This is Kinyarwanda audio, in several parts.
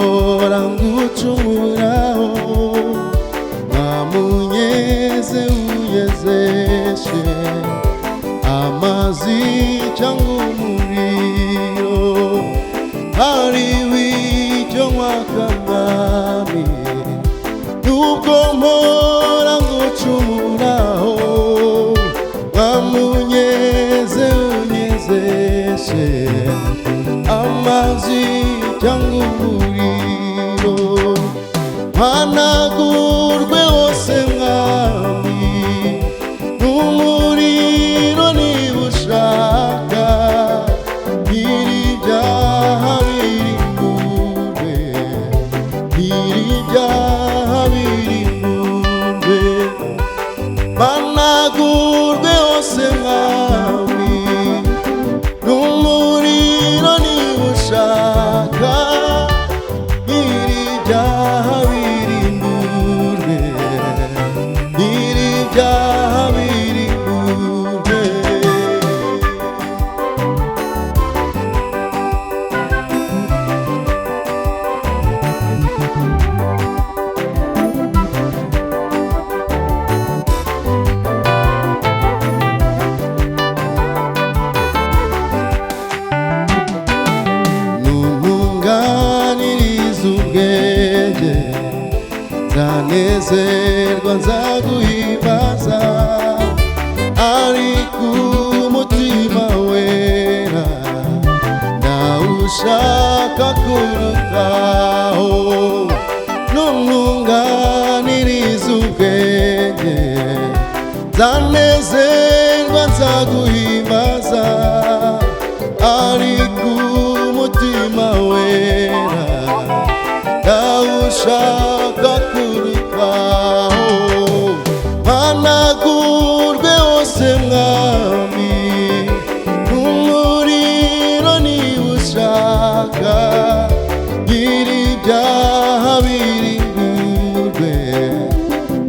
mpora ngucumuraho, nkamunyeze unyezeshe amazi cyangwa umuriro, hariho icyo nkwaka mwami, nubwo mpora ngucumuraho, nkamunyeze unyezeshe amazi cyangwa umuriro, mpanagurwe hose mwami n'umuriro niba ushaka, nyir'ibyaha birimburwe, nyir'ibyaha birimburwe, mpanagurwe hose mwami n'umuriro niba ushaka, nyir'ibyaha birimburwe, nyir'ibyaha birimburwe. Nzanezerwa nzaguhimbaza, ariko umutima wera ndawushaka kurutaho, nuntunganiriza ubwenge nzanezerwa nzaguhimbaza, ariko umutima wera ndawushaka kurutaho, mpanagurwe hose mwami n'umuriro niba ushaka, nyir'ibyaha birimburwe,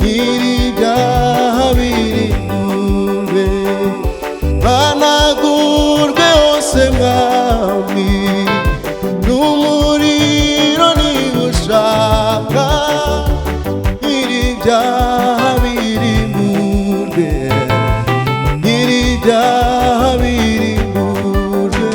nyir'ibyaha birimburwe, mpanagurwe hose mwami n'umuriro niba ushaka, nyir'ibyaha birimburwe, nyir'ibyaha birimburwe.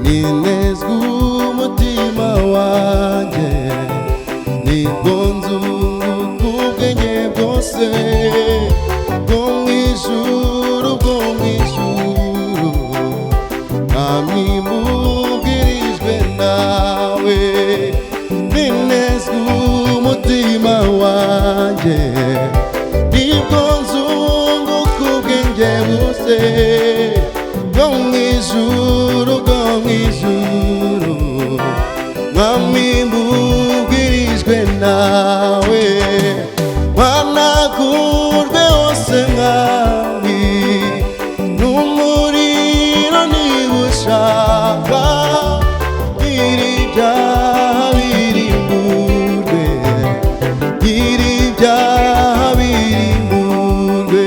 Ninezwa umutima wanjye, nibwo nzunguka ubwenge bwose, bwo mw'ijuru, bwo mw'ijuru, mwami mbubwirijwe nawe. Ninezwa umutima wanjye, nibwo nzunguka ubwenge bwose, bwo mw'ijuru, bwo mw'ijuru, mwami mbubwirijwe nawe, mpanagurwe hose mwami n'umuriro niba ushaka, nyir'ibyaha birimburwe, nyir'ibyaha birimburwe,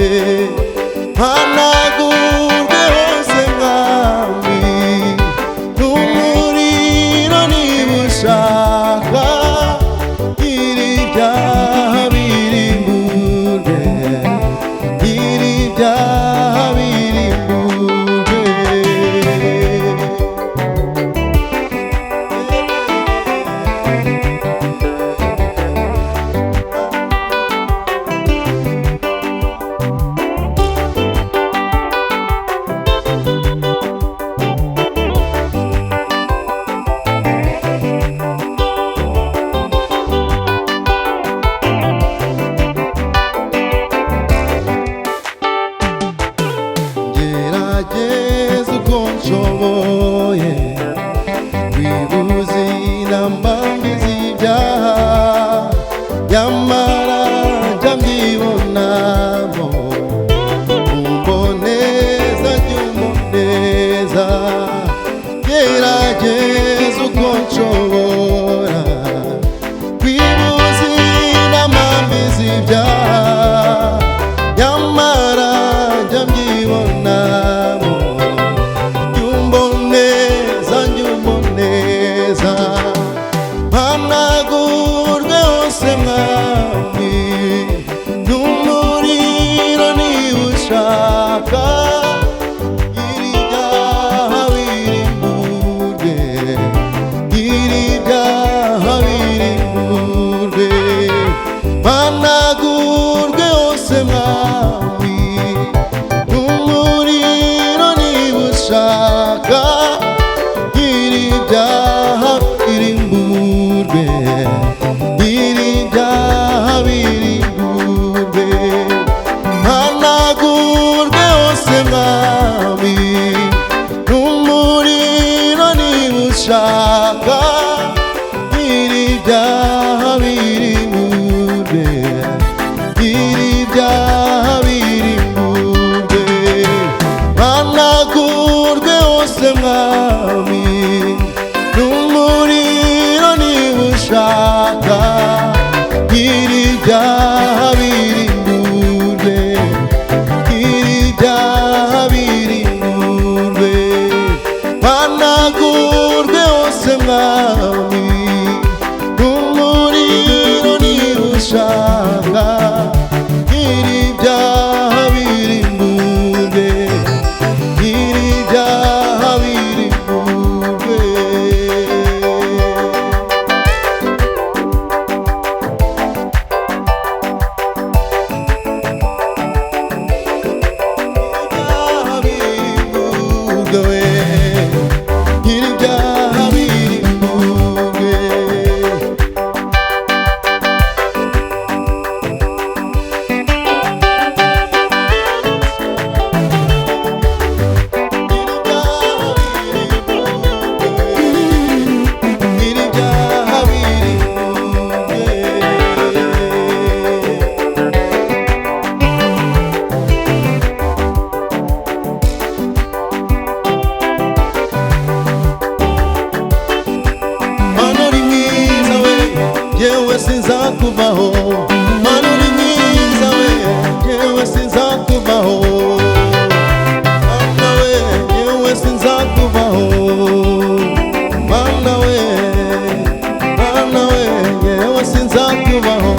mpanagurwe hose mwami n'umuriro niba ushaka, nyir'ibyaha birimburwe, nyir'ibyaha birimburwe. nyamara njya mbyibonamo, umboneza jya umboneza, gerageza uko nshobora, kwibuza inama z'ibyaha, nyamara njya mbyibonamo, jya umboneza jya umboneza, mpanagurwe hose mwami n'umuriro niba ushaka, iri byaha birimburwe, iri byaha birimburwe, mpanagurwe hose mwami n'umuriro niba ushaka, iri byaha birimburwe, iri byaha birimburwe, mpanagurwe hose mwami n'umuriro niba ushaka, iri byaha birimburwe, iri byaha birimburwe, mpanagurwe hose mwami n'umuriro niba ushaka, iri byaha birimburwe, iri byaha birimburwe, mpanagurwe hose mwami n'umuriro niba ushaka, iri byaha birimburwe, iri byaha birimburwe. Yewe sinzakuvaho, Mana uri mwiza we, yewe sinzakuvaho, Mana we, yewe sinzakuvaho, Mana we, Mana we, yewe sinzakuvaho.